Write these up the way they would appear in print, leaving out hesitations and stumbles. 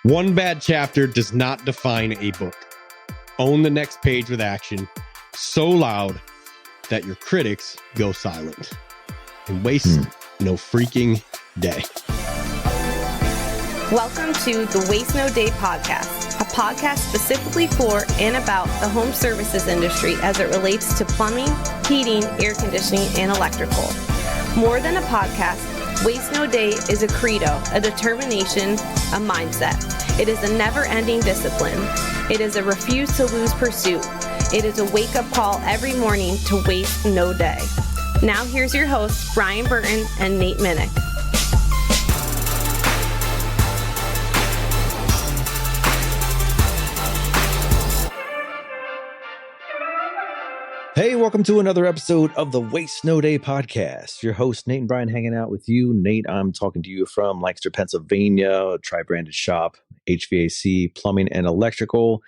One bad chapter does not define a book. Own the next page with action so loud that your critics go silent. And waste no freaking day. Welcome to the Waste No Day podcast, a podcast specifically for and about the home services industry as it relates to plumbing, heating, air conditioning, and electrical. More than a podcast, Waste No Day is a credo, a determination, a mindset. It is a never-ending discipline. It is a refuse to lose pursuit. It is a wake-up call every morning to waste no day. Now here's your hosts, Brian Burton and Nate Minnick. Hey, welcome to another episode of the Waste No Day podcast. Your host, Nate and Brian, hanging out with you. Nate, I'm talking to you from Lancaster, Pennsylvania, a tri-branded shop, HVAC, plumbing, and electrical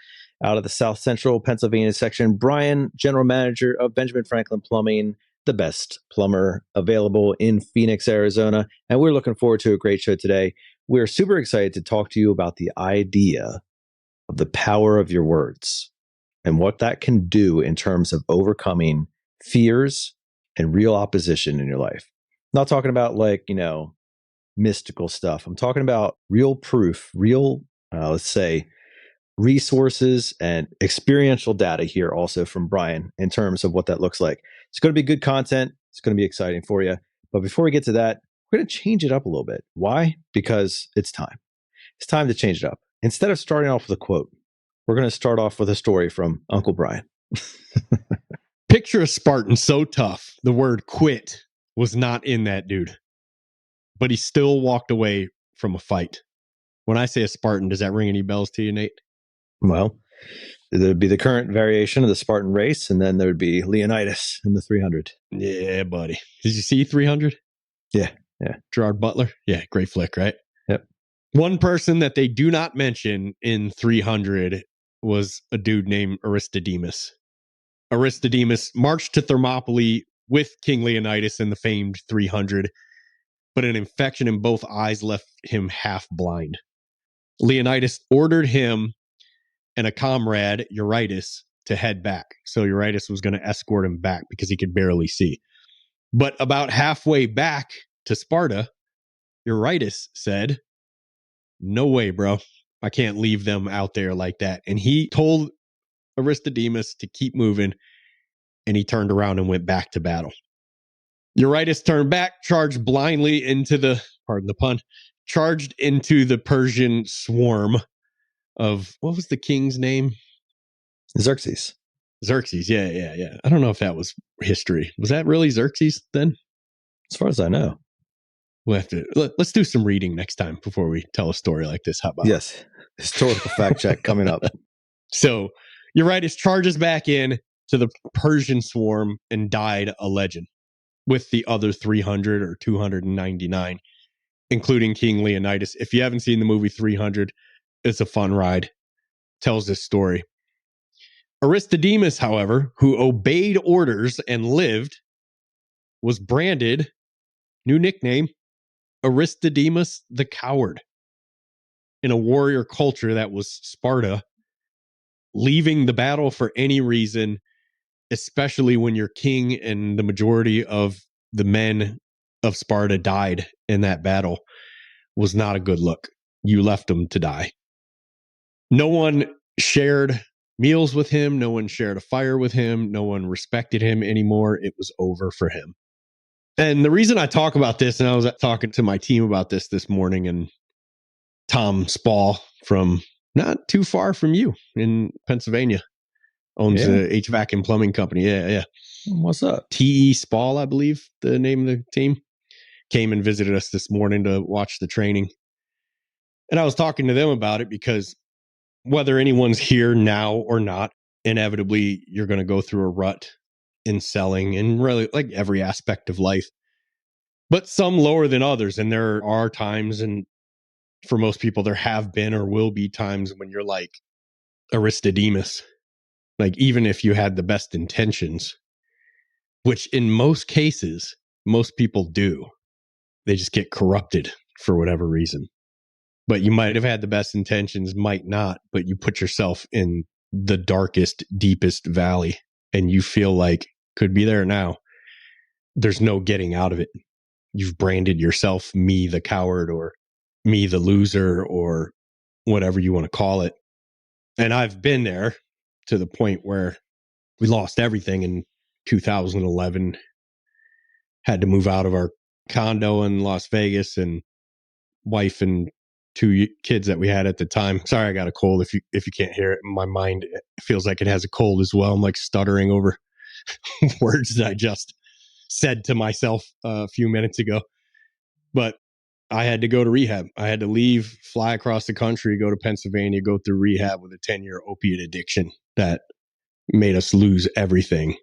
out of the South Central Pennsylvania section. Brian, general manager of Benjamin Franklin Plumbing, the best plumber available in Phoenix, Arizona. And we're looking forward to a great show today. We're super excited to talk to you about the idea of the power of your words and what that can do in terms of overcoming fears and real opposition in your life. I'm not talking about mystical stuff. I'm talking about real proof, real, let's say, resources and experiential data here also from Brian in terms of what that looks like. It's going to be good content. It's going to be exciting for you. But before we get to that, we're going to change it up a little bit. Why? Because it's time. It's time to change it up. Instead of starting off with a quote, we're going to start off with a story from Uncle Brian. Picture a Spartan so tough, the word quit was not in that dude. But he still walked away from a fight. When I say a Spartan, does that ring any bells to you, Nate? Well, there'd be the current variation of the Spartan race, and then there'd be Leonidas in the 300. Yeah, buddy. Did you see 300? Yeah. Gerard Butler? Yeah, great flick, right? Yep. One person that they do not mention in 300 was a dude named Aristodemus. Aristodemus marched to Thermopylae with King Leonidas in the famed 300, but an infection in both eyes left him half blind. Leonidas ordered him and a comrade, Eurytus, to head back. So Eurytus was going to escort him back because he could barely see. But about halfway back to Sparta, Eurytus said, "No way, bro. I can't leave them out there like that." And he told Aristodemus to keep moving, and he turned around and went back to battle. Eurytus turned back, charged blindly into the, pardon the pun, charged into the Persian swarm of, what was the king's name? Xerxes. Xerxes, yeah. I don't know if that was history. Was that really Xerxes then? As far as I know. We'll have to, let's do some reading next time before we tell a story like this. How about? Yes. Historical fact check coming up. So Eurytus charges back in to the Persian swarm and died a legend with the other 300 or 299, including King Leonidas. If you haven't seen the movie 300, it's a fun ride. Tells this story. Aristodemus, however, who obeyed orders and lived, was branded, new nickname, Aristodemus the Coward, in a warrior culture that was Sparta, leaving the battle for any reason, especially when your king and the majority of the men of Sparta died in that battle, was not a good look. You left them to die. No one shared meals with him. No one shared a fire with him. No one respected him anymore. It was over for him. And the reason I talk about this, and I was talking to my team about this morning, and Tom Spall from not too far from you in Pennsylvania owns a HVAC and plumbing company. Yeah. What's up? TE Spall, I believe the name of the team, came and visited us this morning to watch the training. And I was talking to them about it because whether anyone's here now or not, inevitably you're going to go through a rut in selling and really like every aspect of life, but some lower than others. And there are times, and for most people, there have been or will be times when you're like Aristodemus, like even if you had the best intentions, which in most cases, most people do, they just get corrupted for whatever reason. but you might have had the best intentions, might not, but you put yourself in the darkest, deepest valley and you feel like could be there now. There's no getting out of it. You've branded yourself, me the coward, or me the loser, or whatever you want to call it. And I've been there to the point where we lost everything in 2011, had to move out of our condo in Las Vegas, and wife and 2 kids that we had at the time. Sorry, I got a cold. If you can't hear it, my mind feels like it has a cold as well. I'm like stuttering over words that I just said to myself a few minutes ago. But I had to go to rehab. I had to leave, fly across the country, go to Pennsylvania, go through rehab with a 10-year opiate addiction that made us lose everything.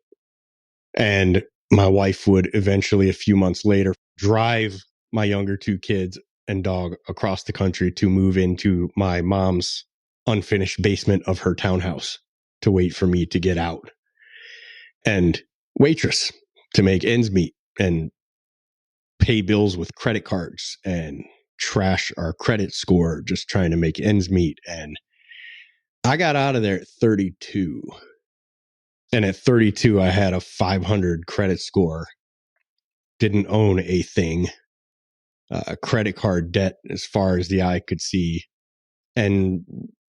And my wife would eventually, a few months later, drive my younger 2 kids and dog across the country to move into my mom's unfinished basement of her townhouse to wait for me to get out. And waitress to make ends meet and pay bills with credit cards and trash our credit score, just trying to make ends meet. And I got out of there at 32. And at 32, I had a 500 credit score, didn't own a thing, credit card debt as far as the eye could see, and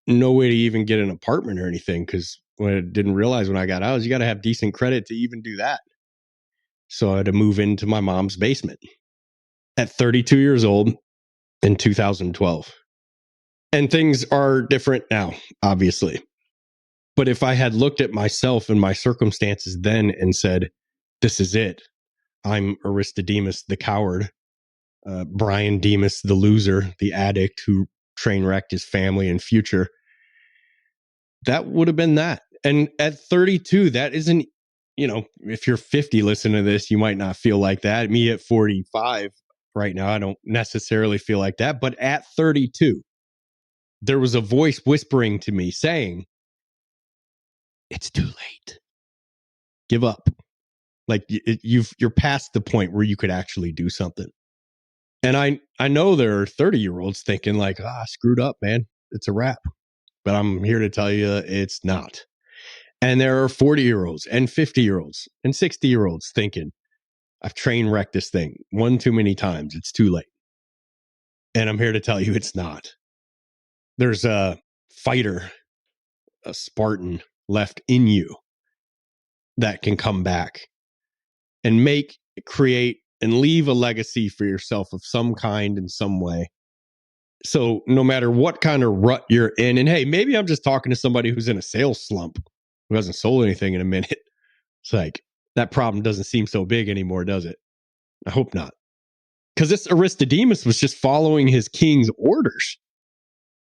no way to even get an apartment or anything, because what I didn't realize when I got out is you got to have decent credit to even do that. So I had to move into my mom's basement at 32 years old in 2012. And things are different now, obviously. But if I had looked at myself and my circumstances then and said, this is it, I'm Aristodemus the coward, Brian Demas the loser, the addict who train wrecked his family and future, that would have been that. And at 32, that isn't, if you're 50 listening to this, you might not feel like that. Me at 45 right now, I don't necessarily feel like that. But at 32, there was a voice whispering to me saying, it's too late. Give up. Like you're past the point where you could actually do something. And I know there are 30-year-olds thinking like, I screwed up, man. It's a wrap. But I'm here to tell you it's not. And there are 40-year-olds and 50-year-olds and 60-year-olds thinking, I've train wrecked this thing one too many times. It's too late. And I'm here to tell you it's not. There's a fighter, a Spartan left in you that can come back and create and leave a legacy for yourself of some kind in some way. So no matter what kind of rut you're in, and hey, maybe I'm just talking to somebody who's in a sales slump, who hasn't sold anything in a minute. It's like, that problem doesn't seem so big anymore, does it? I hope not. Because this Aristodemus was just following his king's orders.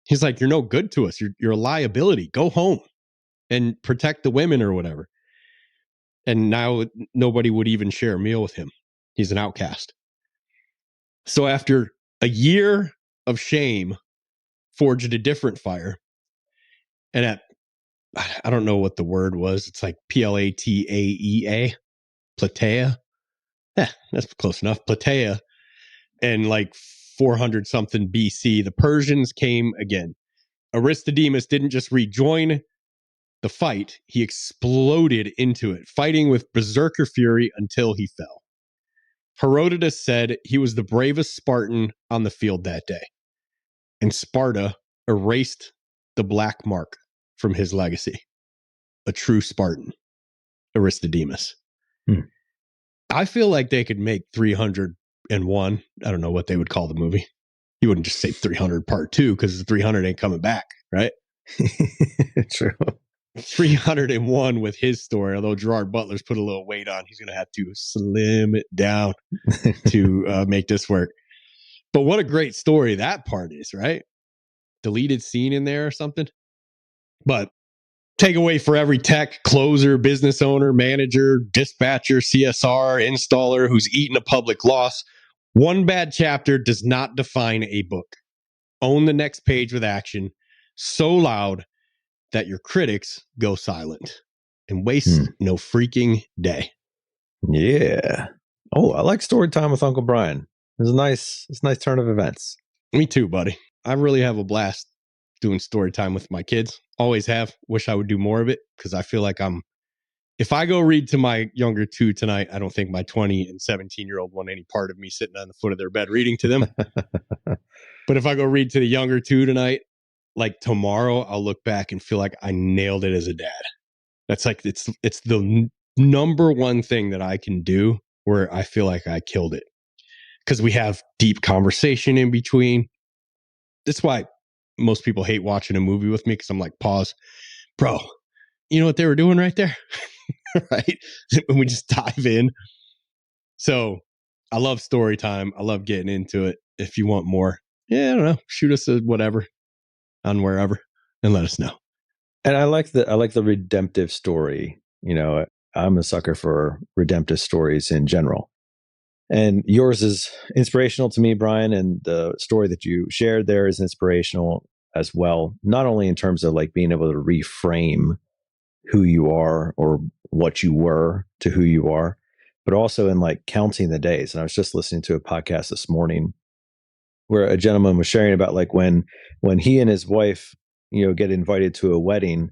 He's like, you're no good to us. You're a liability. Go home and protect the women or whatever. And now nobody would even share a meal with him. He's an outcast. So after a year of shame, forged a different fire. And I don't know what the word was. It's like Plataea. Plataea. Yeah, that's close enough. Plataea. And like 400 something BC, the Persians came again. Aristodemus didn't just rejoin the fight, he exploded into it, fighting with berserker fury until he fell. Herodotus said he was the bravest Spartan on the field that day. And Sparta erased the black mark from his legacy. A true Spartan, Aristodemus. I feel like they could make 301. I don't know what they would call the movie. You wouldn't just say 300 part 2 because the 300 ain't coming back, right? True. 301 with his story, although Gerard Butler's put a little weight on. He's going to have to slim it down to make this work. But what a great story that part is, right? Deleted scene in there or something. But takeaway for every tech, closer, business owner, manager, dispatcher, CSR, installer who's eaten a public loss. One bad chapter does not define a book. Own the next page with action so loud that your critics go silent, and waste no freaking day. Yeah. Oh, I like story time with Uncle Brian. It's a nice turn of events. Me too, buddy. I really have a blast doing story time with my kids. Always have. Wish I would do more of it because I feel like if I go read to my younger two tonight, I don't think my 20 and 17-year-old want any part of me sitting on the foot of their bed reading to them. But if I go read to the younger two tonight, like tomorrow, I'll look back and feel like I nailed it as a dad. That's like, it's the number one thing that I can do where I feel like I killed it. Because we have deep conversation in between. That's why most people hate watching a movie with me, because I'm like, pause. Bro, you know what they were doing right there? Right? When we just dive in. So I love story time. I love getting into it. If you want more, I don't know. Shoot us a whatever on wherever and let us know. And I like the redemptive story. I'm a sucker for redemptive stories in general. And yours is inspirational to me, Brian, and the story that you shared there is inspirational as well. Not only in terms of like being able to reframe who you are or what you were to who you are, but also in like counting the days. And I was just listening to a podcast this morning where a gentleman was sharing about like when he and his wife, get invited to a wedding,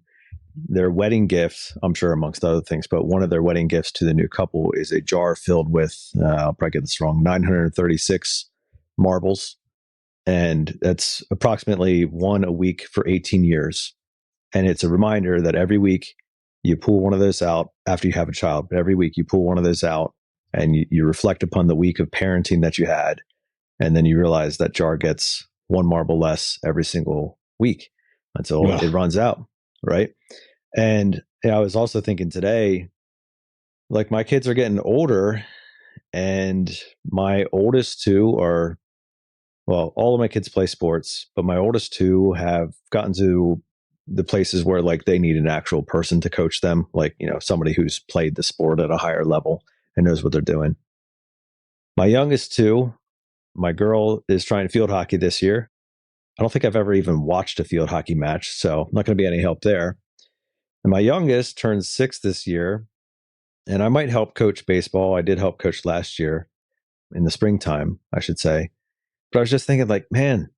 their wedding gifts, I'm sure amongst other things, but one of their wedding gifts to the new couple is a jar filled with, I'll probably get this wrong, 936 marbles. And that's approximately one a week for 18 years. And it's a reminder that every week you pull one of those out after you have a child, but every week you pull one of those out and you reflect upon the week of parenting that you had. And then you realize that jar gets one marble less every single week until it runs out. Right. And I was also thinking today, like my kids are getting older and my oldest two are, well, all of my kids play sports, but my oldest two have gotten to the places where like they need an actual person to coach them. Like, somebody who's played the sport at a higher level and knows what they're doing. My youngest two, my girl is trying field hockey this year. I don't think I've ever even watched a field hockey match, so I'm not going to be any help there. And my youngest turns 6 this year, and I might help coach baseball. I did help coach last year in the springtime, I should say. But I was just thinking like, man,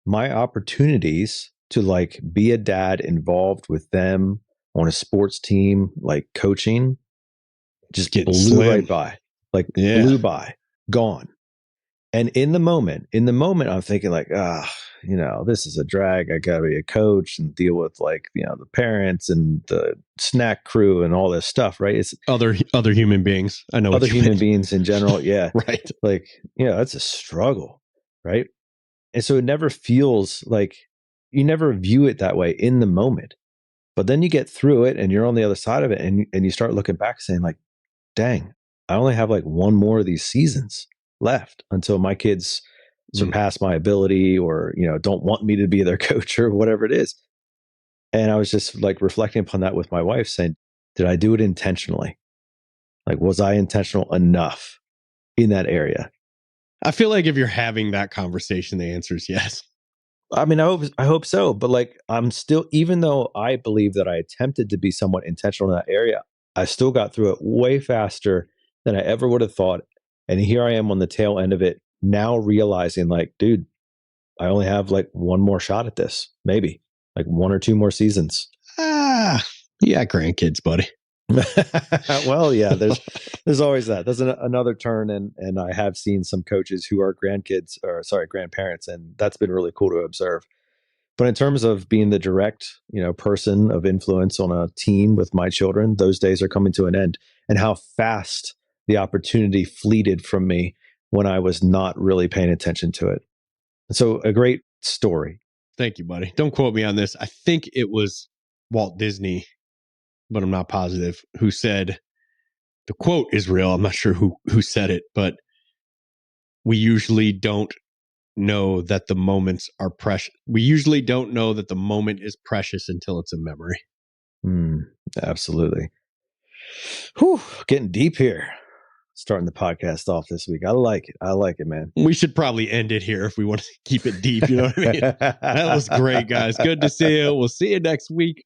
my opportunities to like be a dad involved with them on a sports team, like coaching, just blew right by, blew by, gone. And in the moment, I'm thinking like, this is a drag. I got to be a coach and deal with like, the parents and the snack crew and all this stuff, right? It's other human beings. I know other human beings in general. Yeah. Right. Like, it's a struggle, right? And so it never feels like you never view it that way in the moment. But then you get through it and you're on the other side of it and you start looking back saying like, dang, I only have like one more of these seasons left until my kids surpass my ability or, don't want me to be their coach or whatever it is. And I was just like reflecting upon that with my wife saying, did I do it intentionally? Like, was I intentional enough in that area? I feel like if you're having that conversation, the answer is yes. I mean, I hope so. But like, I'm still, even though I believe that I attempted to be somewhat intentional in that area, I still got through it way faster than I ever would have thought. And here I am on the tail end of it now realizing like, dude, I only have like one more shot at this, maybe like 1 or 2 more seasons. Yeah, grandkids, buddy. Well, yeah, there's always that. There's another turn. And I have seen some coaches who are grandparents. And that's been really cool to observe. But in terms of being the direct, person of influence on a team with my children, those days are coming to an end. And how fast the opportunity fleeted from me when I was not really paying attention to it. So a great story. Thank you, buddy. Don't quote me on this. I think it was Walt Disney, but I'm not positive, who said, the quote is real. I'm not sure who said it, but we usually don't know that the moments are precious. We usually don't know that the moment is precious until it's a memory. Absolutely. Whew, getting deep here. Starting the podcast off this week. I like it, man. We should probably end it here if we want to keep it deep. You know what I mean? That was great, guys. Good to see you. We'll see you next week.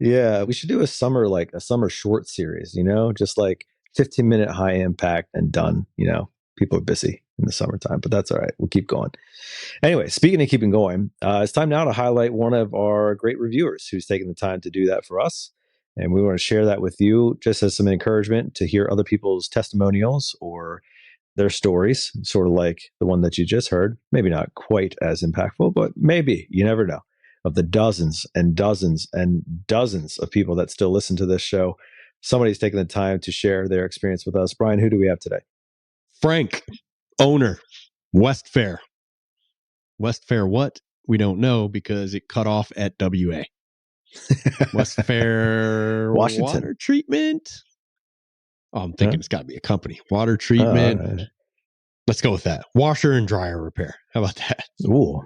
Yeah, we should do a summer short series, just like 15-minute high impact and done, people are busy in the summertime, but that's all right. We'll keep going. Anyway, speaking of keeping going, it's time now to highlight one of our great reviewers who's taken the time to do that for us. And we want to share that with you just as some encouragement to hear other people's testimonials or their stories, sort of like the one that you just heard. Maybe not quite as impactful, but maybe, you never know, of the dozens and dozens and dozens of people that still listen to this show. Somebody's taken the time to share their experience with us. Brian, who do we have today? Frank, owner, West Fair. West Fair what? We don't know because it cut off at WA. West Fair Washington. Water treatment. Oh, I'm thinking it's got to be a company. Water treatment. Right. Let's go with that. Washer and dryer repair. How about that? Ooh,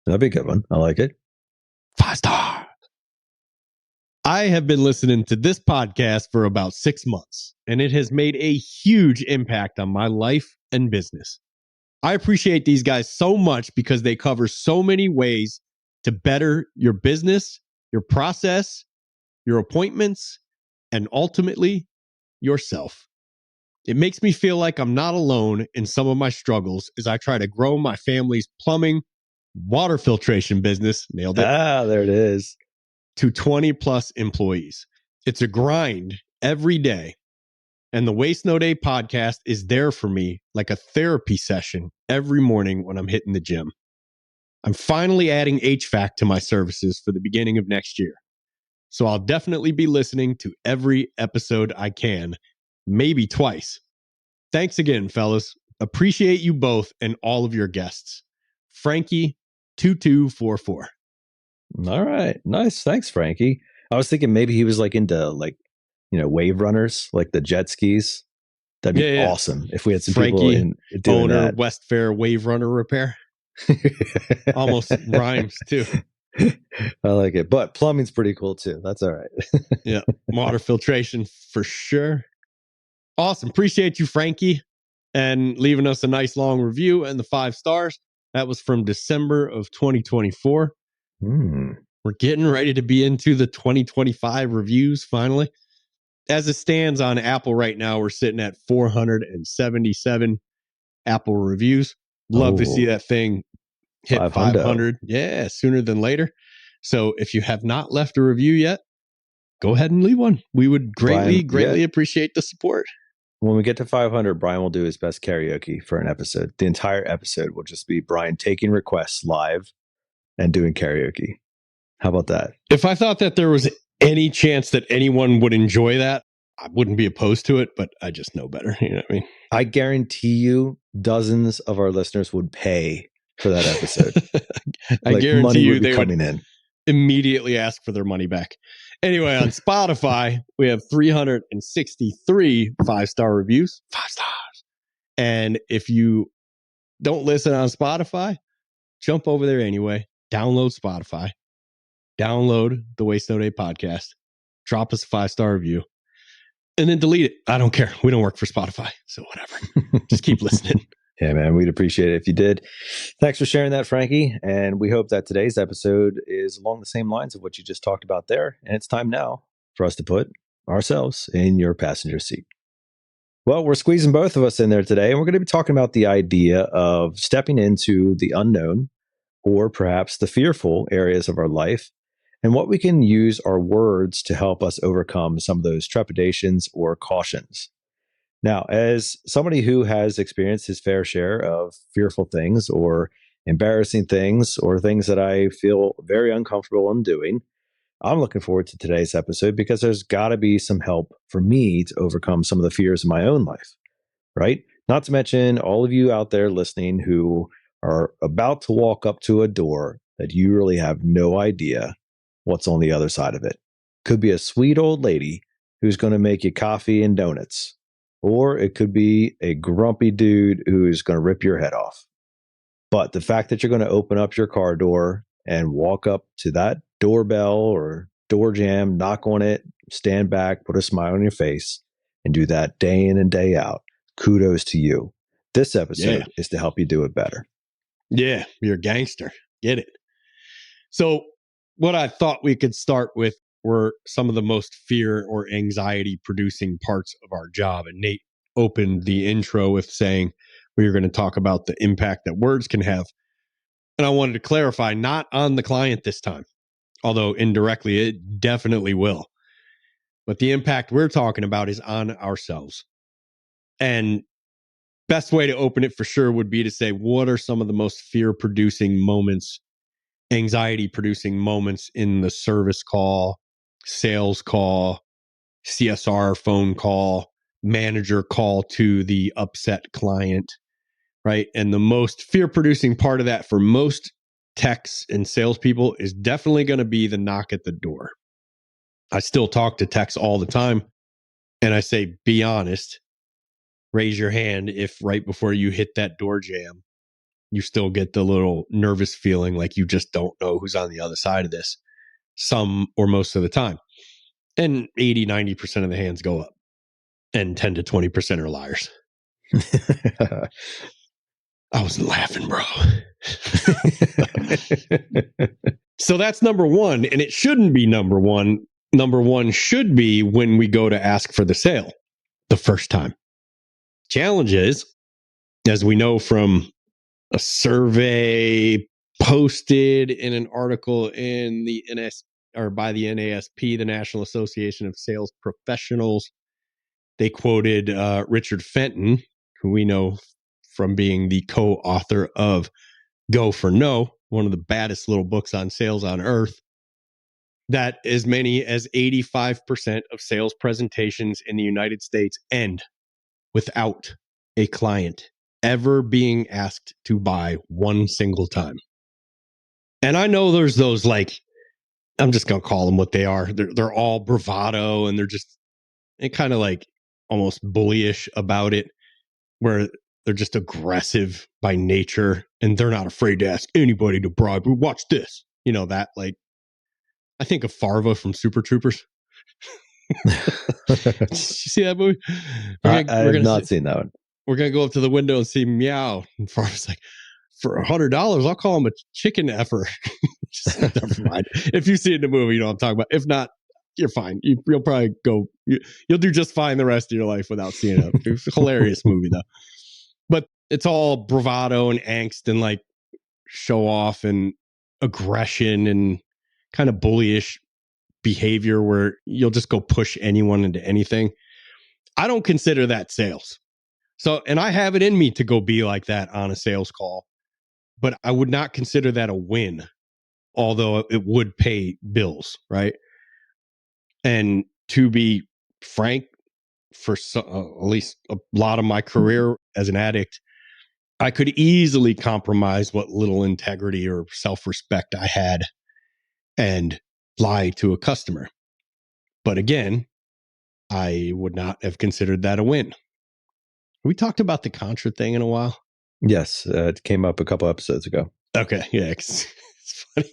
that'd be a good one. I like it. 5-star. I have been listening to this podcast for about 6 months, and it has made a huge impact on my life and business. I appreciate these guys so much because they cover so many ways to better your business, your process, your appointments, and ultimately yourself. It makes me feel like I'm not alone in some of my struggles as I try to grow my family's plumbing, water filtration business, nailed it, There it is, to 20 plus employees. It's a grind every day. And the Waste No Day podcast is there for me like a therapy session every morning when I'm hitting the gym. I'm finally adding HVAC to my services for the beginning of next year. So I'll definitely be listening to every episode I can, maybe twice. Thanks again, fellas. Appreciate you both and all of your guests. Frankie 2244. All right. Nice. Thanks, Frankie. I was thinking maybe he was like into wave runners, like the jet skis. That'd be awesome if we had some Frankie, people in doing owner, that. West Fair Wave Runner Repair. Almost rhymes too. I like it. But plumbing's pretty cool too. That's all right. Yeah. Water filtration for sure. Awesome. Appreciate you, Frankie, and leaving us a nice long review and the 5 stars. That was from December of 2024. We're getting ready to be into the 2025 reviews finally. As it stands on Apple right now, we're sitting at 477 Apple reviews. Love to see that thing hit 500. Yeah, sooner than later. So if you have not left a review yet, go ahead and leave one. We would greatly appreciate the support. When we get to 500, Brian will do his best karaoke for an episode. The entire episode will just be Brian taking requests live and doing karaoke. How about that? If I thought that there was any chance that anyone would enjoy that, I wouldn't be opposed to it, but I just know better. You know what I mean? I guarantee you dozens of our listeners would pay for that episode. I guarantee you they would would immediately ask for their money back. Anyway, on Spotify, we have 363 5-star reviews. 5 stars. And if you don't listen on Spotify, jump over there anyway. Download Spotify. Download the Waste No Day podcast. Drop us a 5-star review. And then delete it. I don't care. We don't work for Spotify. So whatever. Just keep listening. Yeah, man. We'd appreciate it if you did. Thanks for sharing that, Frankie. And we hope that today's episode is along the same lines of what you just talked about there. And it's time now for us to put ourselves in your passenger seat. Well, we're squeezing both of us in there today. And we're going to be talking about the idea of stepping into the unknown or perhaps the fearful areas of our life, and what we can use our words to help us overcome some of those trepidations or cautions. Now, as somebody who has experienced his fair share of fearful things or embarrassing things or things that I feel very uncomfortable in doing, I'm looking forward to today's episode because there's got to be some help for me to overcome some of the fears in my own life, right? Not to mention all of you out there listening who are about to walk up to a door that you really have no idea what's on the other side of it. Could be a sweet old lady who's going to make you coffee and donuts, or it could be a grumpy dude who's going to rip your head off. But the fact that you're going to open up your car door and walk up to that doorbell or door jam, knock on it, stand back, put a smile on your face, and do that day in and day out, kudos to you. This episode is to help you do it better. Yeah, you're a gangster. Get it. So what I thought we could start with were some of the most fear or anxiety producing parts of our job. And Nate, opened the intro with saying we were going to talk about the impact that words can have. And I wanted to clarify, not on the client this time, although indirectly it definitely will. But the impact we're talking about is on ourselves. And best way to open it for sure would be to say, what are some of the most fear-producing moments, anxiety-producing moments in the service call, sales call, CSR phone call, manager call to the upset client, right? And the most fear-producing part of that for most techs and salespeople is definitely going to be the knock at the door. I still talk to techs all the time, and I say, be honest. Raise your hand if right before you hit that door jam, you still get the little nervous feeling like you just don't know who's on the other side of this, some or most of the time. And 80, 90% of the hands go up, and 10 to 20% are liars. I wasn't laughing, bro. So that's number one, and it shouldn't be number one. Number one should be when we go to ask for the sale the first time. Challenge is, as we know from a survey posted in an article in the by the NASP, the National Association of Sales Professionals, they quoted Richard Fenton, who we know from being the co-author of Go for No, one of the baddest little books on sales on earth, that as many as 85% of sales presentations in the United States end without a client ever being asked to buy one single time. And I know there's those, like, I'm just going to call them what they are. They're all bravado, and they're kind of like almost bullyish about it, where they're just aggressive by nature and they're not afraid to ask anybody to bribe. Watch this. You know, that, like, I think of Farva from Super Troopers. Did you see that movie? I have not seen that one. We're going to go up to the window and see Meow. And Farva's like, for $100, I'll call him a chicken effer. Just, never mind. If you see it in the movie, you know what I'm talking about. If not, you're fine. You'll probably go, you'll do just fine the rest of your life without seeing it. It's a hilarious movie, though. But it's all bravado and angst and like show off and aggression and kind of bullyish behavior where you'll just go push anyone into anything. I don't consider that sales. So, and I have it in me to go be like that on a sales call, but I would not consider that a win, although it would pay bills, right? And to be frank, for at least a lot of my career as an addict, I could easily compromise what little integrity or self-respect I had and lie to a customer. But again, I would not have considered that a win. We talked about the Contra thing in a while. Yes, it came up a couple episodes ago. Okay, yeah, it's funny.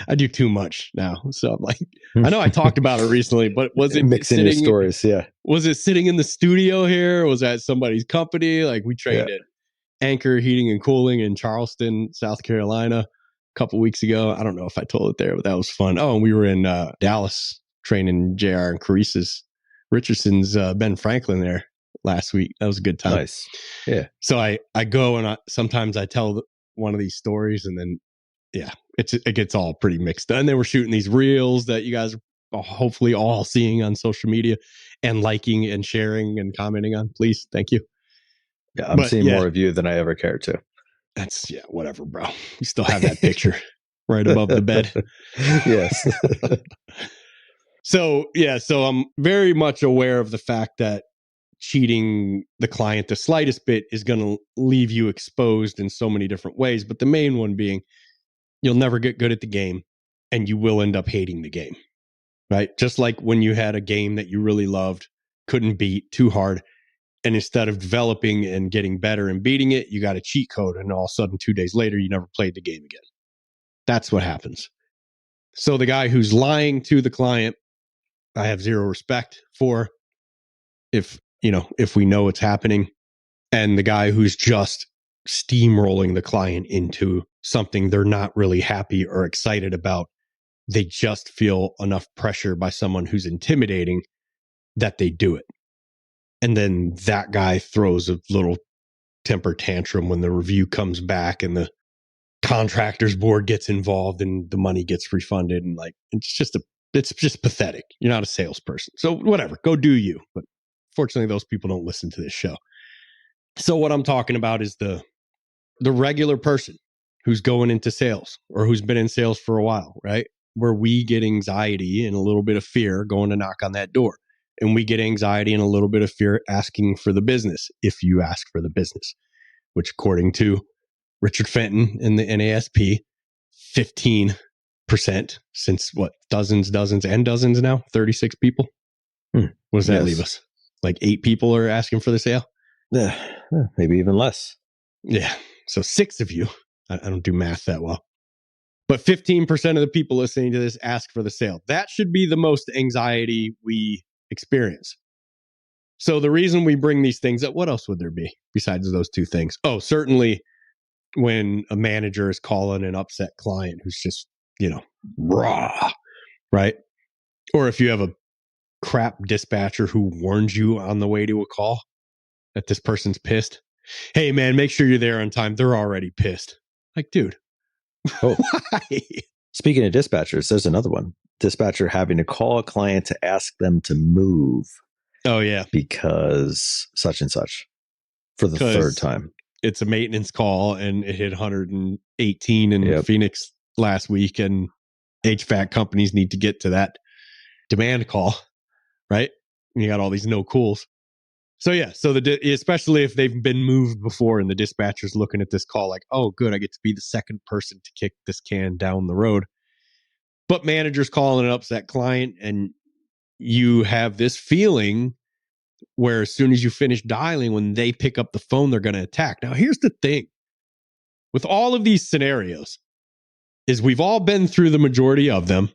I do too much now, so I'm like, I know I talked about it recently, but was it mixing your stories? Yeah, was it sitting in the studio here? Was that somebody's company? Like, we trained at Anchor Heating and Cooling in Charleston, South Carolina, a couple weeks ago. I don't know if I told it there, but that was fun. Oh, and we were in Dallas training JR and Richardson's Ben Franklin there last week. That was a good time. Nice. Yeah. So I go and sometimes I tell one of these stories, and then it gets all pretty mixed up. And they were shooting these reels that you guys are hopefully all seeing on social media and liking and sharing and commenting on. Please, thank you. Yeah, I'm seeing more of you than I ever cared to. That's whatever, bro. You still have that picture right above the bed. Yes. So I'm very much aware of the fact that cheating the client the slightest bit is going to leave you exposed in so many different ways. But the main one being, you'll never get good at the game and you will end up hating the game, right? Just like when you had a game that you really loved, couldn't beat, too hard. And instead of developing and getting better and beating it, you got a cheat code. And all of a sudden, 2 days later, you never played the game again. That's what happens. So the guy who's lying to the client, I have zero respect for, if we know it's happening. And the guy who's just steamrolling the client into something they're not really happy or excited about, they just feel enough pressure by someone who's intimidating that they do it. And then that guy throws a little temper tantrum when the review comes back and the contractors board gets involved and the money gets refunded. And like, it's just pathetic. You're not a salesperson. So whatever, go do you. But fortunately, those people don't listen to this show. So what I'm talking about is the regular person who's going into sales or who's been in sales for a while, right? Where we get anxiety and a little bit of fear going to knock on that door. And we get anxiety and a little bit of fear asking for the business, if you ask for the business, which according to Richard Fenton in the NASP, 15% since what, dozens now, 36 people. What does that leave us? Like 8 people are asking for the sale? Maybe even less. Yeah. So 6 of you, I don't do math that well, but 15% of the people listening to this ask for the sale. That should be the most anxiety we experience. So the reason we bring these things up, what else would there be besides those 2 things? Oh, certainly when a manager is calling an upset client who's just, raw, right? Or if you have a crap dispatcher who warns you on the way to a call that this person's pissed. Hey, man, make sure you're there on time. They're already pissed. Like, dude, why? Speaking of dispatchers, there's another one. Dispatcher having to call a client to ask them to move. Oh, yeah. Because such and such for the 3rd time. It's a maintenance call and it hit 118 in Phoenix last week. And HVAC companies need to get to that demand call, right? And you got all these no cools. So yeah, so especially if they've been moved before and the dispatcher's looking at this call like, oh, good, I get to be the second person to kick this can down the road. But manager's calling an upset client and you have this feeling where as soon as you finish dialing, when they pick up the phone, they're going to attack. Now, here's the thing. With all of these scenarios is we've all been through the majority of them.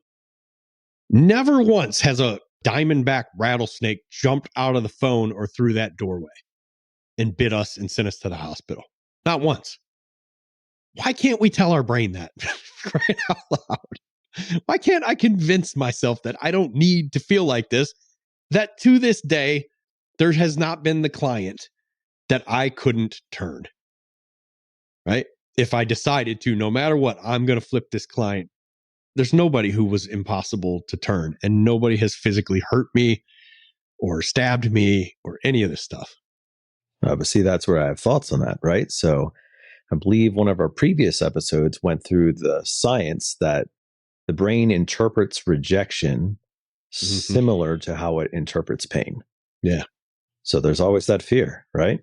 Never once has a diamondback rattlesnake jumped out of the phone or through that doorway and bit us and sent us to the hospital. Not once. Why can't we tell our brain that? Right out loud. Why can't I convince myself that I don't need to feel like this? That to this day, there has not been the client that I couldn't turn. Right? If I decided to, no matter what, I'm going to flip this client. There's nobody who was impossible to turn, and nobody has physically hurt me or stabbed me or any of this stuff. But see, that's where I have thoughts on that, right? So I believe one of our previous episodes went through the science that the brain interprets rejection similar to how it interprets pain. Yeah. So there's always that fear, right?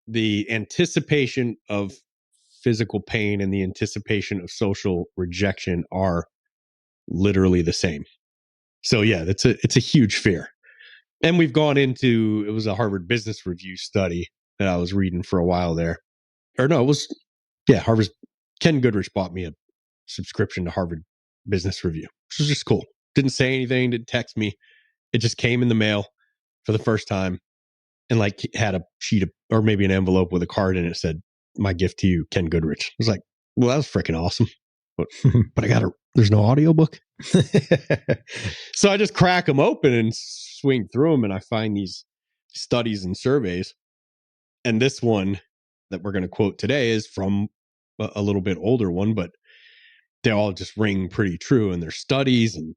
The anticipation of physical pain and the anticipation of social rejection are literally the same. So yeah, it's a huge fear. And we've gone into, it was a Harvard Business Review study that I was reading for a while there. Or no, it was, Harvard's, Ken Goodrich bought me a subscription to Harvard Business Review, which was just cool. Didn't say anything, didn't text me. It just came in the mail for the first time and like had a sheet of, or maybe an envelope with a card in it that said, my gift to you, Ken Goodrich. I was like, well, that was freaking awesome. But there's no audiobook. So I just crack them open and swing through them and I find these studies and surveys. And this one that we're going to quote today is from a little bit older one, but they all just ring pretty true. And they're studies and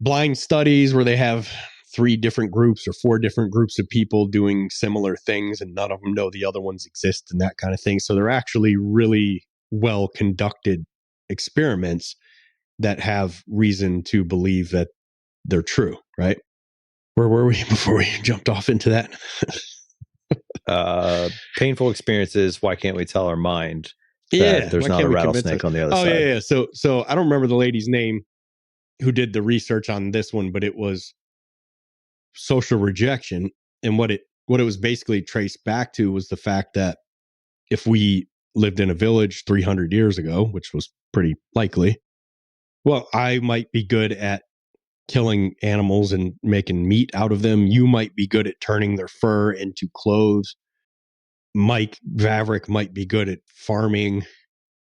blind studies where they have 3 different groups or 4 different groups of people doing similar things and none of them know the other ones exist and that kind of thing. So they're actually really well conducted experiments that have reason to believe that they're true, right? Where were we before we jumped off into that? Painful experiences. Why can't we tell our mind that there's not a rattlesnake on the other side? Yeah. So I don't remember the lady's name who did the research on this one, but it was social rejection. And what it was basically traced back to was the fact that if we lived in a village 300 years ago, which was pretty likely, well, I might be good at killing animals and making meat out of them. You might be good at turning their fur into clothes. Mike Vavrick might be good at farming.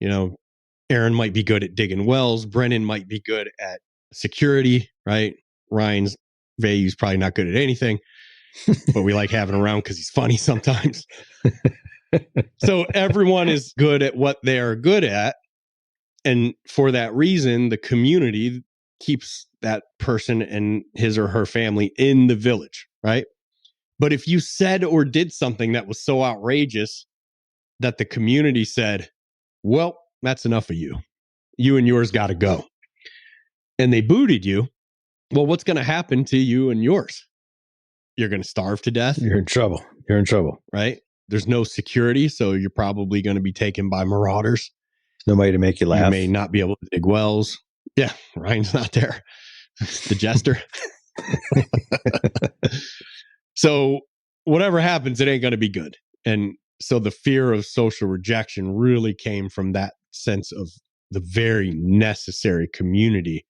Aaron might be good at digging wells. Brennan might be good at security, right? Ryan's Vayu's probably not good at anything. but we like having him around because he's funny sometimes. So everyone is good at what they are good at. And for that reason, the community keeps that person and his or her family in the village, right? But if you said or did something that was so outrageous that the community said, well, that's enough of you. You and yours got to go. And they booted you. Well, what's going to happen to you and yours? You're going to starve to death. You're in trouble. You're in trouble. Right? There's no security, so you're probably going to be taken by marauders. There's nobody to make you laugh. You may not be able to dig wells. Yeah, Ryan's not there. The jester. So whatever happens, it ain't going to be good. And so the fear of social rejection really came from that sense of the very necessary community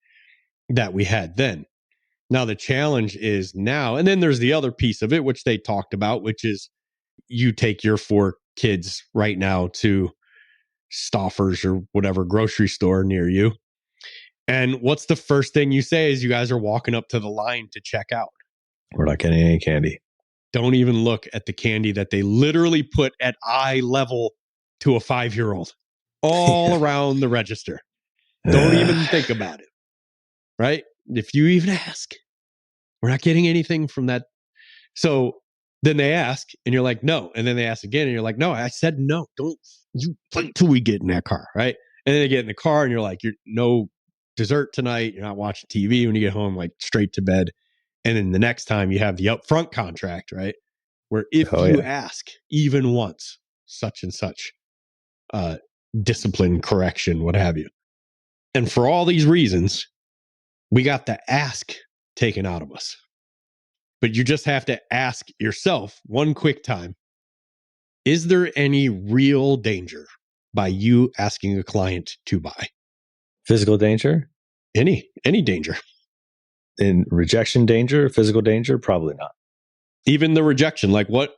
that we had then. Now the challenge is now, and then there's the other piece of it, which they talked about, which is you take your 4 kids right now to Stouffer's or whatever grocery store near you. And what's the first thing you say as you guys are walking up to the line to check out? We're not getting any candy. Don't even look at the candy that they literally put at eye level to a 5-year-old all around the register. Don't even think about it. Right? If you even ask, we're not getting anything from that. So then they ask and you're like, no. And then they ask again and you're like, no, I said no. Don't you wait till we get in that car. Right? And then they get in the car and you're like, you're no dessert tonight. You're not watching TV when you get home, like straight to bed. And then the next time you have the upfront contract, right? Where if you ask even once, such and such, discipline, correction, what have you. And for all these reasons, we got the ask taken out of us. But you just have to ask yourself one quick time, is there any real danger by you asking a client to buy? Physical danger? Any danger. In rejection danger, physical danger? Probably not. Even the rejection, like what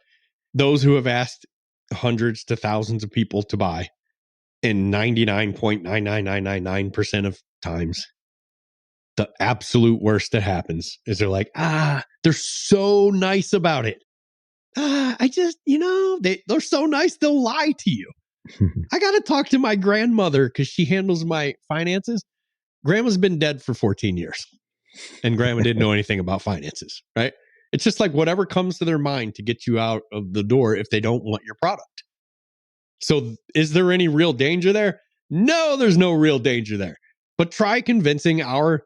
those who have asked hundreds to thousands of people to buy, and 99.99999% of times, the absolute worst that happens is they're like, they're so nice about it. I just, they're so nice, they'll lie to you. I got to talk to my grandmother because she handles my finances. Grandma's been dead for 14 years. And grandma didn't know anything about finances, right? It's just like whatever comes to their mind to get you out of the door if they don't want your product. So is there any real danger there? No, there's no real danger there. But try convincing our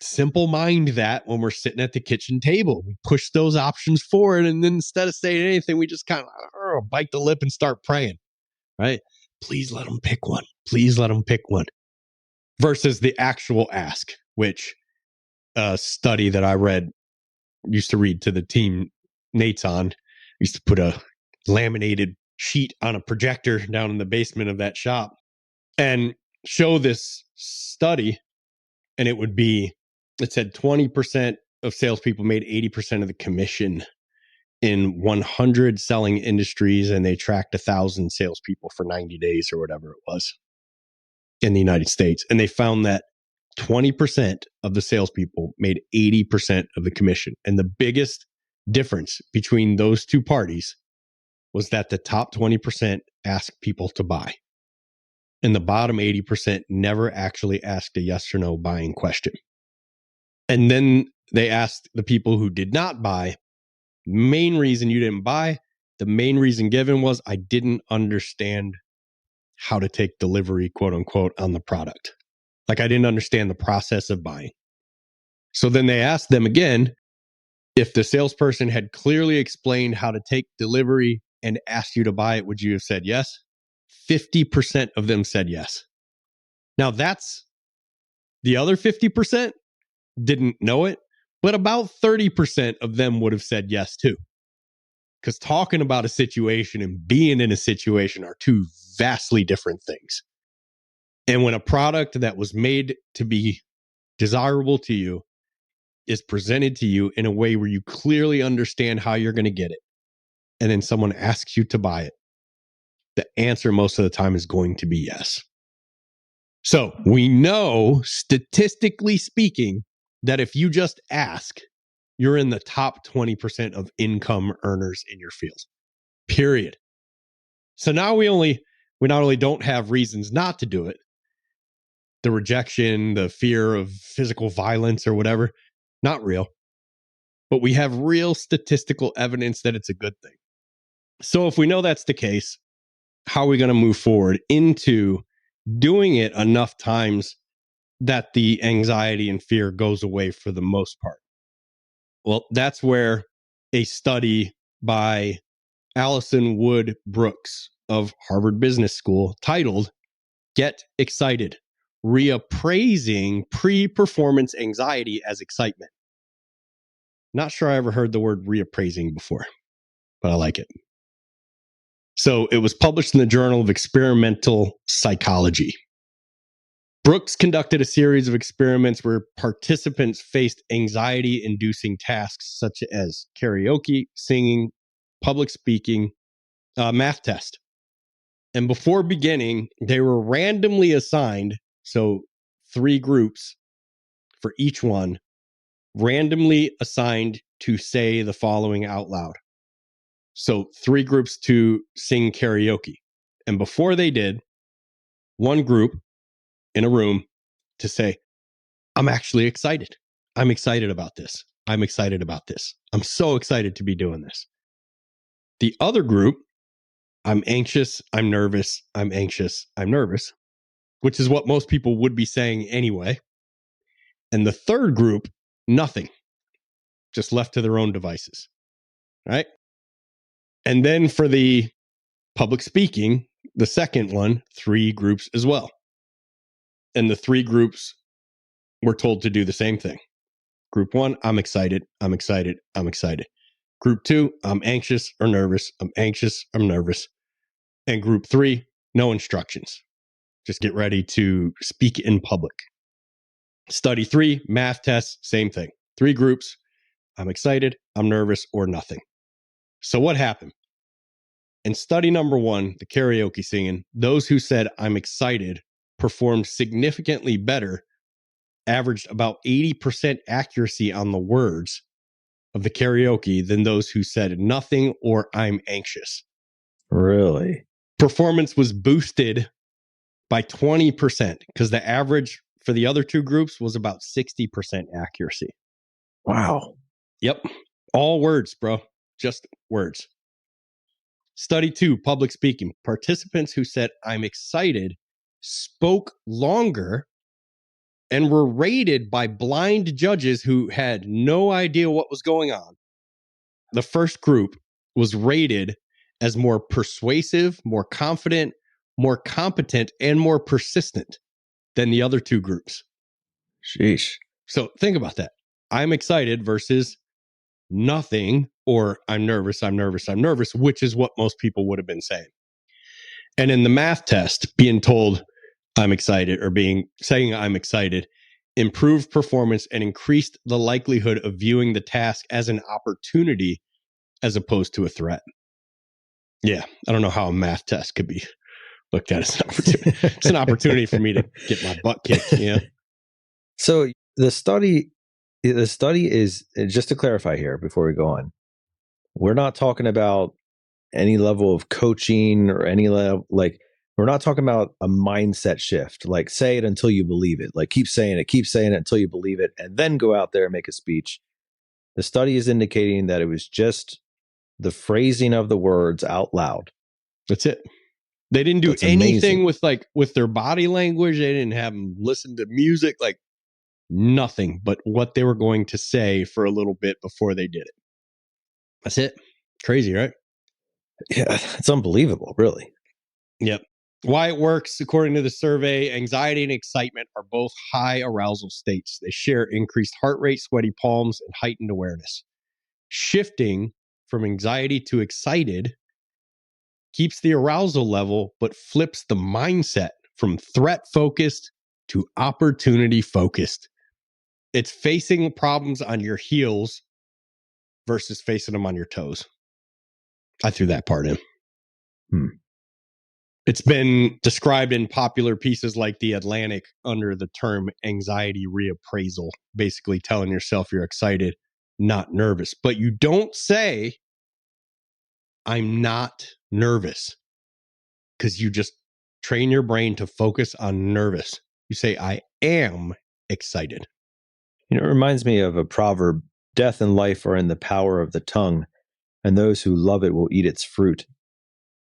simple mind that when we're sitting at the kitchen table, we push those options forward. And then instead of saying anything, we just kind of bite the lip and start praying, right? Please let them pick one. Please let them pick one. Versus the actual ask, which a study that I used to read to the team Nate's on, used to put a laminated sheet on a projector down in the basement of that shop and show this study. And it said 20% of salespeople made 80% of the commission in 100 selling industries. And they tracked 1,000 salespeople for 90 days or whatever it was in the United States. And they found that 20% of the salespeople made 80% of the commission. And the biggest difference between those two parties was that the top 20% asked people to buy. And the bottom 80% never actually asked a yes or no buying question. And then they asked the people who did not buy, main reason you didn't buy, the main reason given was I didn't understand how to take delivery, quote unquote, on the product. Like I didn't understand the process of buying. So then they asked them again, if the salesperson had clearly explained how to take delivery and asked you to buy it, would you have said yes? 50% of them said yes. Now that's the other 50% didn't know it, but about 30% of them would have said yes too. Because talking about a situation and being in a situation are two vastly different things. And when a product that was made to be desirable to you is presented to you in a way where you clearly understand how you're going to get it, and then someone asks you to buy it, the answer most of the time is going to be yes. So we know, statistically speaking, that if you just ask, you're in the top 20% of income earners in your field. Period. So now we not only don't have reasons not to do it, the rejection, the fear of physical violence or whatever, not real. But we have real statistical evidence that it's a good thing. So if we know that's the case, how are we going to move forward into doing it enough times that the anxiety and fear goes away for the most part? Well, that's where a study by Allison Wood Brooks of Harvard Business School titled Get Excited, Reappraising Pre-Performance Anxiety as Excitement. Not sure I ever heard the word reappraising before, but I like it. So it was published in the Journal of Experimental Psychology. Brooks conducted a series of experiments where participants faced anxiety-inducing tasks such as karaoke, singing, public speaking, math test. And before beginning, they were randomly assigned, so 3 groups for each one, randomly assigned to say the following out loud. So 3 groups to sing karaoke. And before they did, one group in a room to say, I'm actually excited. I'm excited about this. I'm excited about this. I'm so excited to be doing this. The other group, I'm anxious, I'm nervous, I'm anxious, I'm nervous, which is what most people would be saying anyway. And the third group, nothing, just left to their own devices, right? And then for the public speaking, the second one, 3 groups as well. And the 3 groups were told to do the same thing. Group 1, I'm excited, I'm excited, I'm excited. Group 2, I'm anxious or nervous, I'm anxious, I'm nervous. And group 3, no instructions. Just get ready to speak in public. Study 3, math test, same thing. 3 groups, I'm excited, I'm nervous, or nothing. So what happened? In study number 1, the karaoke singing, those who said I'm excited performed significantly better, averaged about 80% accuracy on the words of the karaoke than those who said nothing or I'm anxious. Really? Performance was boosted by 20% because the average for the other 2 groups was about 60% accuracy. Wow. Yep. All words, bro. Just words. Study 2, public speaking. Participants who said, I'm excited, spoke longer and were rated by blind judges who had no idea what was going on. The first group was rated as more persuasive, more confident, more competent, and more persistent than the other 2 groups. Sheesh. So think about that. I'm excited versus nothing, or I'm nervous, I'm nervous, I'm nervous, which is what most people would have been saying. And in the math test, being told I'm excited or saying I'm excited improved performance and increased the likelihood of viewing the task as an opportunity as opposed to a threat. Yeah, I don't know how a math test could be looked at as an opportunity. It's an opportunity for me to get my butt kicked. Yeah. So the study is, just to clarify here before we go on, we're not talking about any level of coaching or any level, like, we're not talking about a mindset shift, like say it until you believe it, like keep saying it until you believe it, and then go out there and make a speech. The study is indicating that it was just the phrasing of the words out loud. That's it. They didn't do anything with their body language. They didn't have them listen to music, like nothing but what they were going to say for a little bit before they did it. That's it. Crazy, right? Yeah, it's unbelievable, really. Yep. Why it works, according to the survey, anxiety and excitement are both high arousal states. They share increased heart rate, sweaty palms, and heightened awareness. Shifting from anxiety to excited keeps the arousal level, but flips the mindset from threat-focused to opportunity-focused. It's facing problems on your heels versus facing them on your toes. I threw that part in. It's been described in popular pieces like The Atlantic under the term anxiety reappraisal, basically telling yourself you're excited not nervous. But you don't say, I'm not nervous, because you just train your brain to focus on nervous. You say, I am excited. It reminds me of a proverb: death and life are in the power of the tongue, and those who love it will eat its fruit.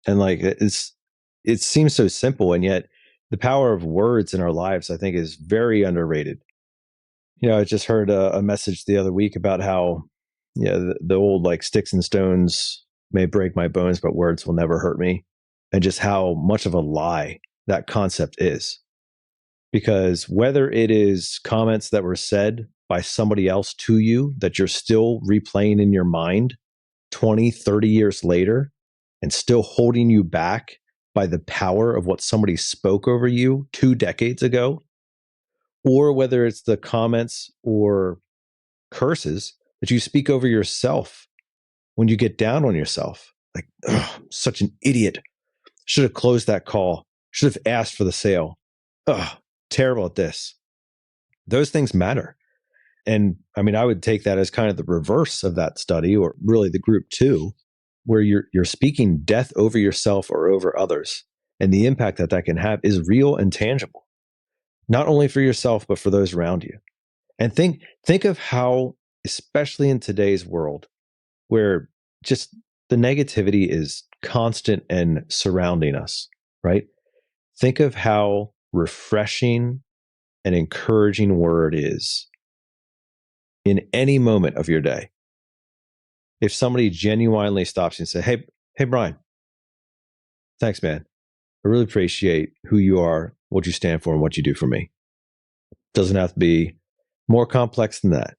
And like, it seems so simple, and yet the power of words in our lives, I think, is very underrated. I just heard a message the other week about how, the old like sticks and stones may break my bones, but words will never hurt me. And just how much of a lie that concept is. Because whether it is comments that were said by somebody else to you that you're still replaying in your mind 20, 30 years later and still holding you back by the power of what somebody spoke over you 2 decades ago, or whether it's the comments or curses that you speak over yourself when you get down on yourself. Like, I'm such an idiot. Should have closed that call. Should have asked for the sale. Terrible at this. Those things matter. And I mean, I would take that as kind of the reverse of that study, or really the group 2, where you're speaking death over yourself or over others. And the impact that can have is real and tangible, not only for yourself, but for those around you. And think of how, especially in today's world, where just the negativity is constant and surrounding us, right? Think of how refreshing and encouraging word is in any moment of your day. If somebody genuinely stops you and say, hey, Brian, thanks, man. I really appreciate who you are, what you stand for, and what you do for me. Doesn't have to be more complex than that.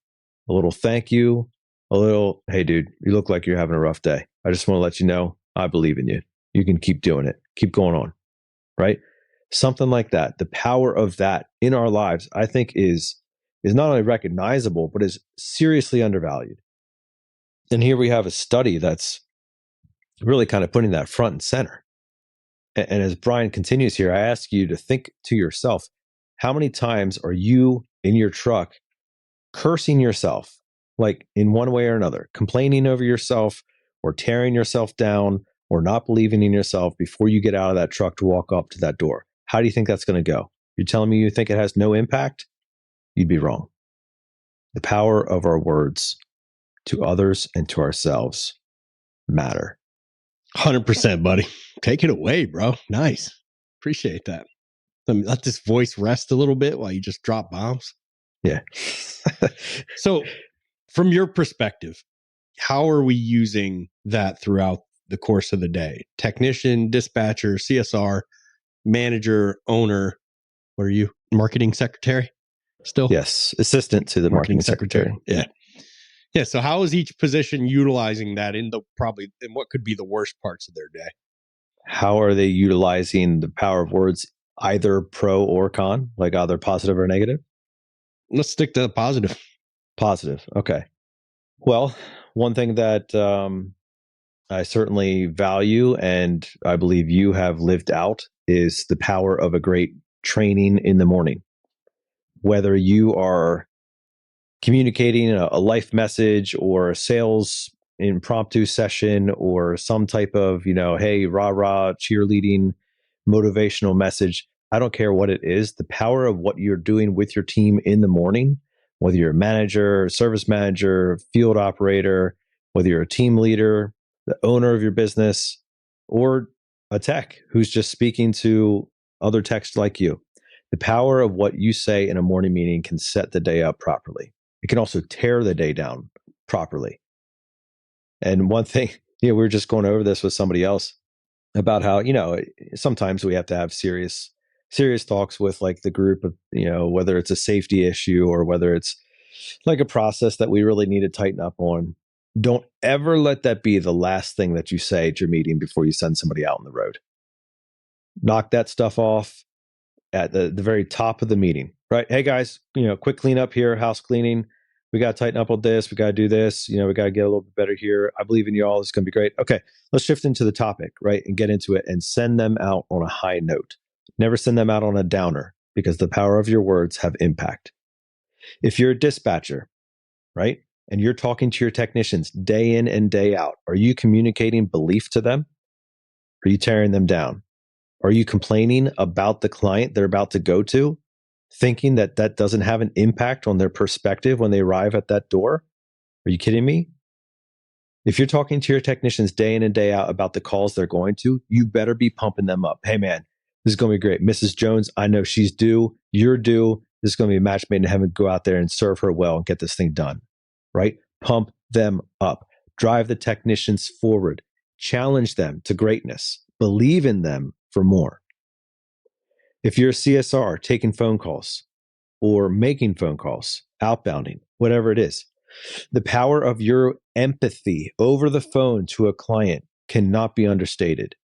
A little thank you, a little, hey, dude, you look like you're having a rough day. I just want to let you know, I believe in you. You can keep doing it. Keep going on, right? Something like that. The power of that in our lives, I think, is not only recognizable, but is seriously undervalued. And here we have a study that's really kind of putting that front and center. And as Brian continues here, I ask you to think to yourself, how many times are you in your truck cursing yourself, like in one way or another, complaining over yourself or tearing yourself down or not believing in yourself before you get out of that truck to walk up to that door? How do you think that's going to go? You're telling me you think it has no impact? You'd be wrong. The power of our words to others and to ourselves matter. 100%, buddy. Take it away, bro. Nice. Appreciate that. Let this voice rest a little bit while you just drop bombs. Yeah. So from your perspective, how are we using that throughout the course of the day? Technician, dispatcher, CSR, manager, owner. What are you? Marketing secretary still? Yes. Assistant to the marketing secretary. Yeah. Yeah. So how is each position utilizing that in what could be the worst parts of their day? How are they utilizing the power of words, either pro or con, like either positive or negative? Let's stick to the positive. Positive. Okay. Well, one thing that I certainly value, and I believe you have lived out, is the power of a great training in the morning. Whether you are communicating a life message or a sales impromptu session or some type of, hey, rah, cheerleading, motivational message, I don't care what it is, the power of what you're doing with your team in the morning, whether you're a manager, service manager, field operator, whether you're a team leader, the owner of your business, or a tech who's just speaking to other techs like you. The power of what you say in a morning meeting can set the day up properly. It can also tear the day down properly. And one thing, we were just going over this with somebody else about how, sometimes we have to have serious talks with like the group of, whether it's a safety issue or whether it's like a process that we really need to tighten up on. Don't ever let that be the last thing that you say at your meeting before you send somebody out on the road. Knock that stuff off at the very top of the meeting, right? Hey guys, quick cleanup here, house cleaning. We got to tighten up on this. We got to do this. We got to get a little bit better here. I believe in you all. It's going to be great. Okay, let's shift into the topic, right? And get into it and send them out on a high note. Never send them out on a downer, because the power of your words have impact. If you're a dispatcher, right? and you're talking to your technicians day in and day out, are you communicating belief to them? Are you tearing them down? Are you complaining about the client they're about to go to, thinking that that doesn't have an impact on their perspective when they arrive at that door? Are you kidding me? If you're talking to your technicians day in and day out about the calls they're going to, you better be pumping them up. Hey, man, this is going to be great. Mrs. Jones, I know she's due. You're due. This is going to be a match made in heaven. Go out there and serve her well and get this thing done, right? Pump them up. Drive the technicians forward. Challenge them to greatness. Believe in them for more. If you're a CSR taking phone calls or making phone calls, outbounding, whatever it is, the power of your empathy over the phone to a client cannot be understated.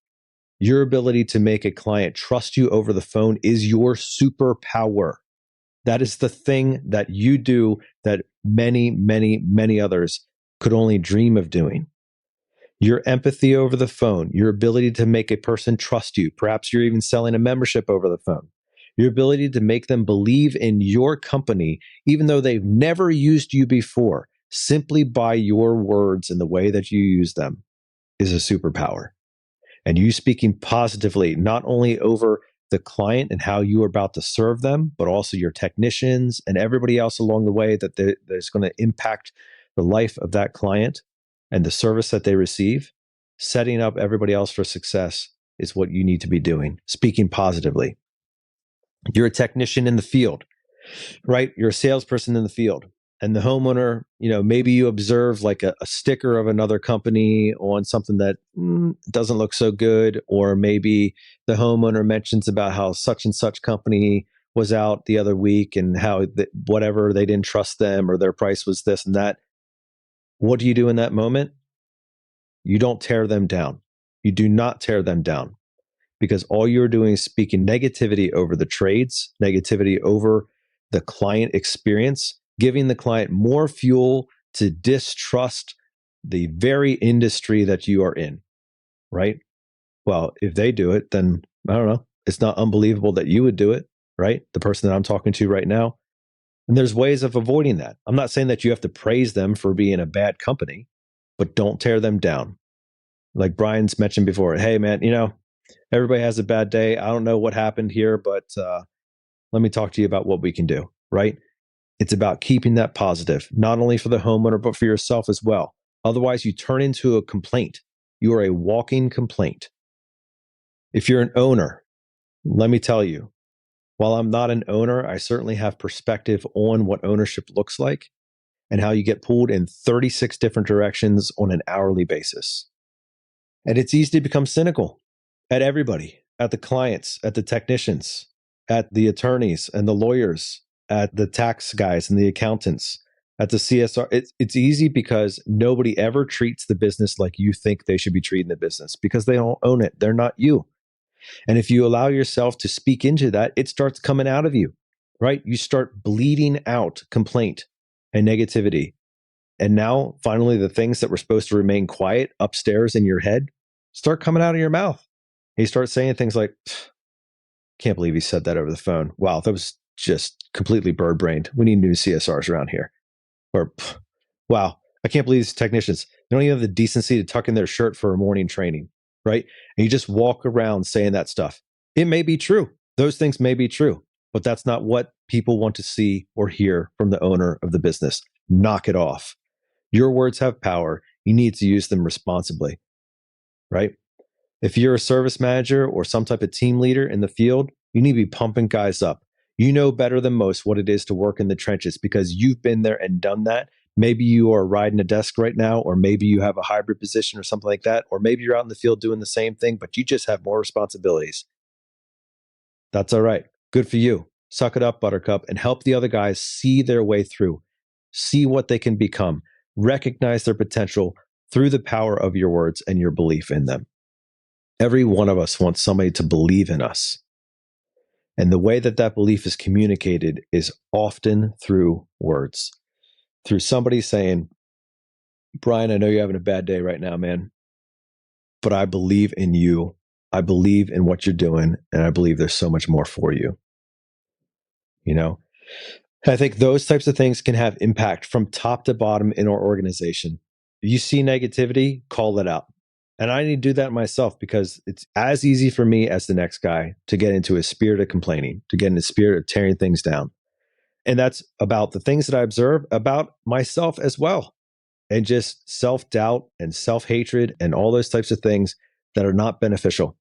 Your ability to make a client trust you over the phone is your superpower. That is the thing that you do that many, many, many others could only dream of doing. Your empathy over the phone, your ability to make a person trust you, perhaps you're even selling a membership over the phone, your ability to make them believe in your company, even though they've never used you before, simply by your words and the way that you use them is a superpower. And you speaking positively, not only over the client and how you are about to serve them, but also your technicians and everybody else along the way that's going to impact the life of that client and the service that they receive. Setting up everybody else for success is what you need to be doing, speaking positively. You're a technician in the field, right? You're a salesperson in the field. And the homeowner, maybe you observe like a sticker of another company on something that doesn't look so good. Or maybe the homeowner mentions about how such and such company was out the other week and how whatever, they didn't trust them or their price was this and that. What do you do in that moment? You don't tear them down. You do not tear them down, because all you're doing is speaking negativity over the trades, negativity over the client experience, giving the client more fuel to distrust the very industry that you are in, right? Well, if they do it, then I don't know. It's not unbelievable that you would do it, right? The person that I'm talking to right now. And there's ways of avoiding that. I'm not saying that you have to praise them for being a bad company, but don't tear them down. Like Brian's mentioned before, hey, man, everybody has a bad day. I don't know what happened here, but let me talk to you about what we can do, right? It's about keeping that positive, not only for the homeowner, but for yourself as well. Otherwise, you turn into a complaint. You are a walking complaint. If you're an owner, let me tell you, while I'm not an owner, I certainly have perspective on what ownership looks like and how you get pulled in 36 different directions on an hourly basis. And it's easy to become cynical at everybody, at the clients, at the technicians, at the attorneys and the lawyers, at the tax guys and the accountants, at the CSR. It's easy because nobody ever treats the business like you think they should be treating the business, because they don't own it. They're not you. And if you allow yourself to speak into that, it starts coming out of you, right? You start bleeding out complaint and negativity. And now, finally, the things that were supposed to remain quiet upstairs in your head start coming out of your mouth. And you start saying things like, can't believe he said that over the phone. Wow, that was just completely bird-brained. We need new CSRs around here. Or, wow, I can't believe these technicians, they don't even have the decency to tuck in their shirt for a morning training, right? And you just walk around saying that stuff. It may be true. Those things may be true, but that's not what people want to see or hear from the owner of the business. Knock it off. Your words have power. You need to use them responsibly, right? If you're a service manager or some type of team leader in the field, you need to be pumping guys up. You know better than most what it is to work in the trenches because you've been there and done that. Maybe you are riding a desk right now, or maybe you have a hybrid position or something like that, or maybe you're out in the field doing the same thing, but you just have more responsibilities. That's all right. Good for you. Suck it up, Buttercup, and help the other guys see their way through, see what they can become, recognize their potential through the power of your words and your belief in them. Every one of us wants somebody to believe in us. And the way that that belief is communicated is often through words, through somebody saying, Brian, I know you're having a bad day right now, man, but I believe in you. I believe in what you're doing, and I believe there's so much more for you. I think those types of things can have impact from top to bottom in our organization. If you see negativity, call it out. And I need to do that myself because it's as easy for me as the next guy to get into a spirit of complaining, to get in a spirit of tearing things down. And that's about the things that I observe about myself as well. And just self-doubt and self-hatred and all those types of things that are not beneficial.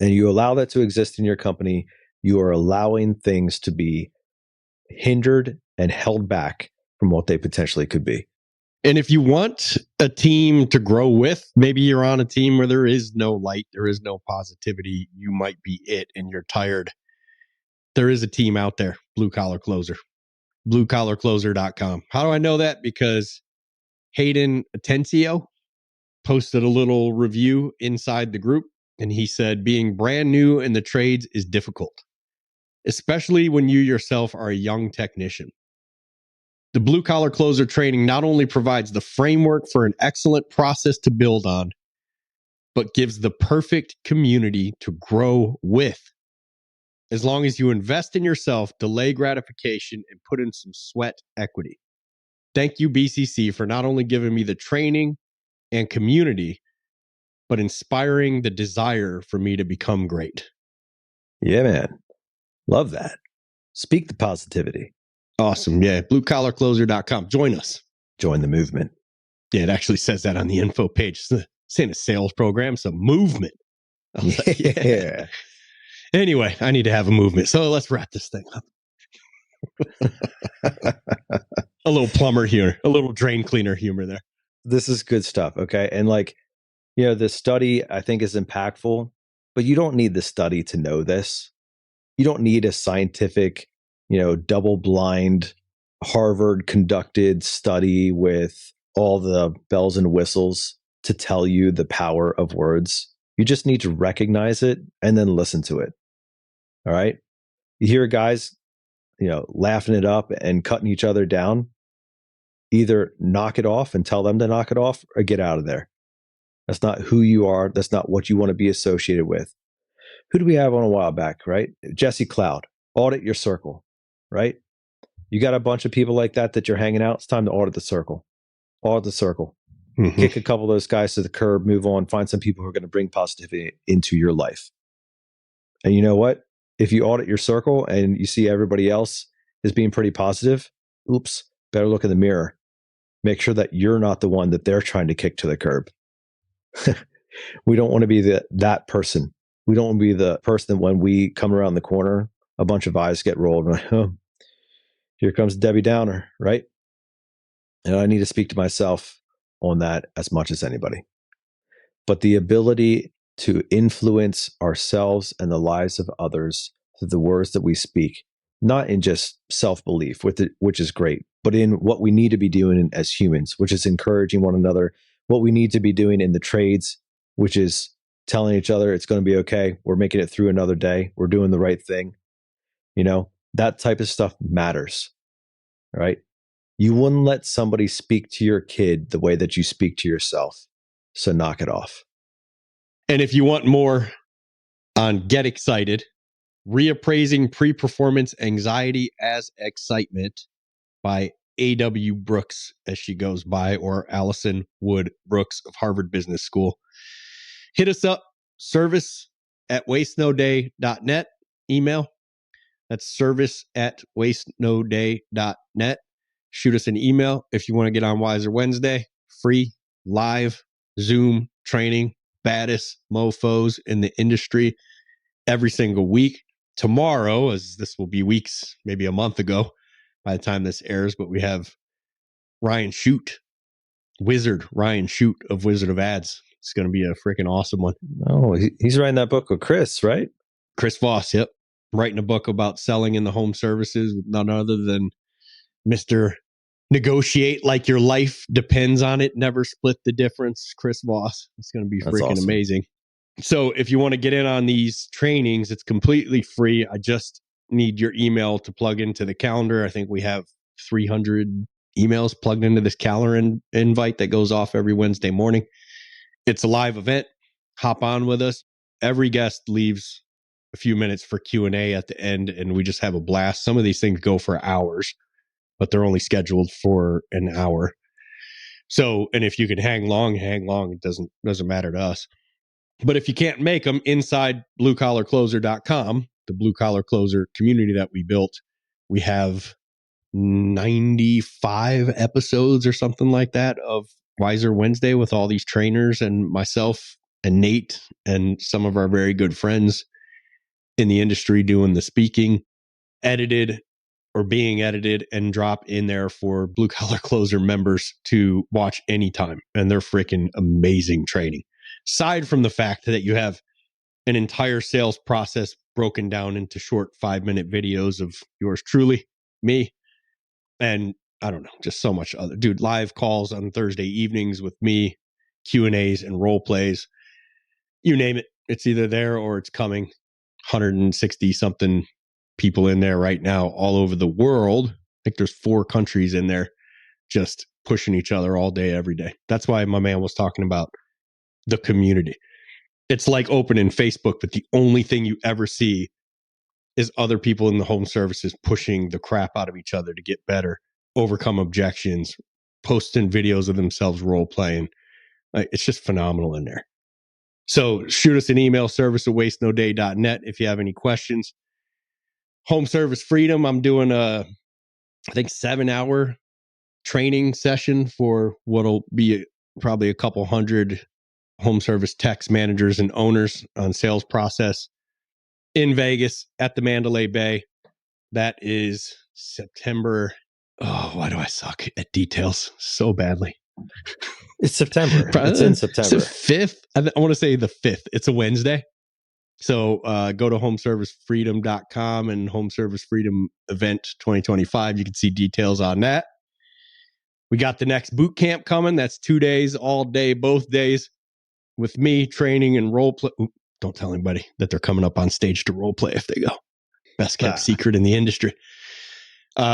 And you allow that to exist in your company, you are allowing things to be hindered and held back from what they potentially could be. And if you want a team to grow with, maybe you're on a team where there is no light, there is no positivity, you might be it and you're tired. There is a team out there, Blue Collar Closer, bluecollarcloser.com. How do I know that? Because Hayden Atencio posted a little review inside the group, and he said, being brand new in the trades is difficult, especially when you yourself are a young technician. The Blue Collar Closer training not only provides the framework for an excellent process to build on, but gives the perfect community to grow with. As long as you invest in yourself, delay gratification, and put in some sweat equity. Thank you, BCC, for not only giving me the training and community, but inspiring the desire for me to become great. Yeah, man. Love that. Speak the positivity. Awesome. Yeah. BlueCollarCloser.com. Join us. Join the movement. Yeah, it actually says that on the info page. It's in a sales program, it's a movement. Like, yeah. Anyway, I need to have a movement. So let's wrap this thing up. A little plumber here, a little drain cleaner humor there. This is good stuff. Okay. And the study I think is impactful, but you don't need the study to know this. You don't need a scientific, double-blind, Harvard conducted study with all the bells and whistles to tell you the power of words. You just need to recognize it and then listen to it. All right. You hear guys, laughing it up and cutting each other down. Either knock it off and tell them to knock it off or get out of there. That's not who you are. That's not what you want to be associated with. Who do we have on a while back, right? Jesse Cloud, audit your circle, right? You got a bunch of people like that you're hanging out. It's time to audit the circle. Audit the circle. Mm-hmm. Kick a couple of those guys to the curb, move on, find some people who are going to bring positivity into your life. And you know what? If you audit your circle and you see everybody else is being pretty positive, oops, better look in the mirror. Make sure that you're not the one that they're trying to kick to the curb. We don't want to be that person. We don't want to be the person that when we come around the corner, a bunch of eyes get rolled. And like, oh, here comes Debbie Downer, right? And I need to speak to myself on that as much as anybody. But the ability to influence ourselves and the lives of others through the words that we speak, not in just self-belief, which is great, but in what we need to be doing as humans, which is encouraging one another, what we need to be doing in the trades, which is telling each other it's going to be okay. We're making it through another day. We're doing the right thing. That type of stuff matters, right? You wouldn't let somebody speak to your kid the way that you speak to yourself. So knock it off. And if you want more on Get Excited, Reappraising Pre-Performance Anxiety as Excitement by A.W. Brooks, as she goes by, or Allison Wood Brooks of Harvard Business School. Hit us up, service@wastenoday.net, email. That's service@wastenoday.net. Shoot us an email if you want to get on Wiser Wednesday. Free, live, Zoom training, baddest mofos in the industry every single week. Tomorrow, as this will be weeks, maybe a month ago by the time this airs, but we have Ryan Shute, Ryan Shute of Wizard of Ads. It's going to be a freaking awesome one. Oh, he's writing that book with Chris, right? Chris Voss, yep. Writing a book about selling in the home services with none other than Mr. Negotiate Like Your Life Depends on It. Never Split the Difference. Chris Voss. It's going to be freaking awesome. Amazing. So if you want to get in on these trainings, it's completely free. I just need your email to plug into the calendar. I think we have 300 emails plugged into this calendar invite that goes off every Wednesday morning. It's a live event. Hop on with us. Every guest leaves a few minutes for Q&A at the end, and we just have a blast. Some of these things go for hours. but they're only scheduled for an hour. So, and if you can hang long, it doesn't matter to us. But if you can't make them, inside bluecollarcloser.com, the blue collar closer community that we built, we have 95 episodes or something like that of Wiser Wednesday with all these trainers and myself and Nate and some of our very good friends in the industry doing the speaking, edited or being edited and drop in there for Blue Collar Closer members to watch anytime. And they're freaking amazing training. Aside from the fact that you have an entire sales process broken down into short 5-minute videos of yours truly, me, and I don't know, just so much other, dude, live calls on Thursday evenings with me, Q&As and role plays, you name it. It's either there or it's coming. 160 something people in there right now all over the world. I think there's 4 countries in there just pushing each other all day, every day. That's why my man was talking about the community. It's like opening Facebook, but the only thing you ever see is other people in the home services pushing the crap out of each other to get better, overcome objections, posting videos of themselves role playing. It's just phenomenal in there. So shoot us an email, service@wastenoday.net if you have any questions. Home Service Freedom, I'm doing a, I think, 7-hour training session for what'll be probably a couple hundred home service techs, managers, and owners on sales process in Vegas at the Mandalay Bay. That is September. Oh, why do I suck at details so badly? It's September. It's in September. It's the 5th. I want to say the 5th. It's a Wednesday. So go to homeservicefreedom.com and Home Service Freedom Event 2025. You can see details on that. We got the next boot camp coming. That's 2 days, all day, both days, with me training and role play. Don't tell anybody that they're coming up on stage to role play if they go. Best kept secret in the industry.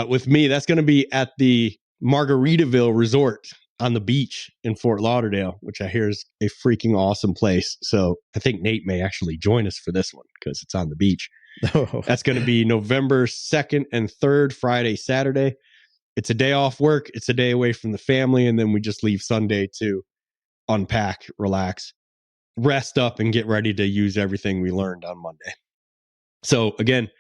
With me, that's going to be at the Margaritaville Resort on the beach in Fort Lauderdale, which I hear is a freaking awesome place. So I think Nate may actually join us for this one because it's on the beach. Oh. That's going to be November 2nd and 3rd, Friday, Saturday. It's a day off work. It's a day away from the family. And then we just leave Sunday to unpack, relax, rest up, and get ready to use everything we learned on Monday. So again,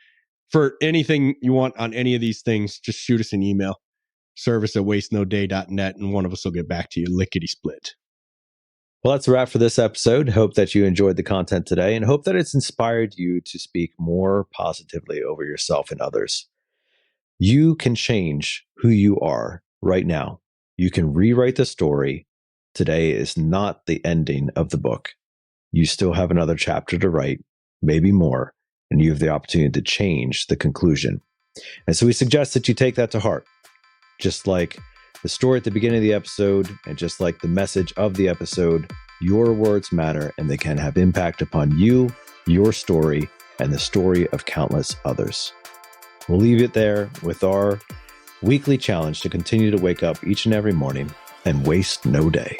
for anything you want on any of these things, just shoot us an email, service@wastenoday.net, and one of us will get back to you lickety split. Well, that's a wrap for this episode. Hope that you enjoyed the content today and hope that it's inspired you to speak more positively over yourself and others. You can change who you are right now. You can rewrite the story. Today is not the ending of the book. You still have another chapter to write, maybe more, and you have the opportunity to change the conclusion. And so we suggest that you take that to heart. Just like the story at the beginning of the episode, and just like the message of the episode, your words matter and they can have impact upon you, your story, and the story of countless others. We'll leave it there with our weekly challenge to continue to wake up each and every morning and waste no day.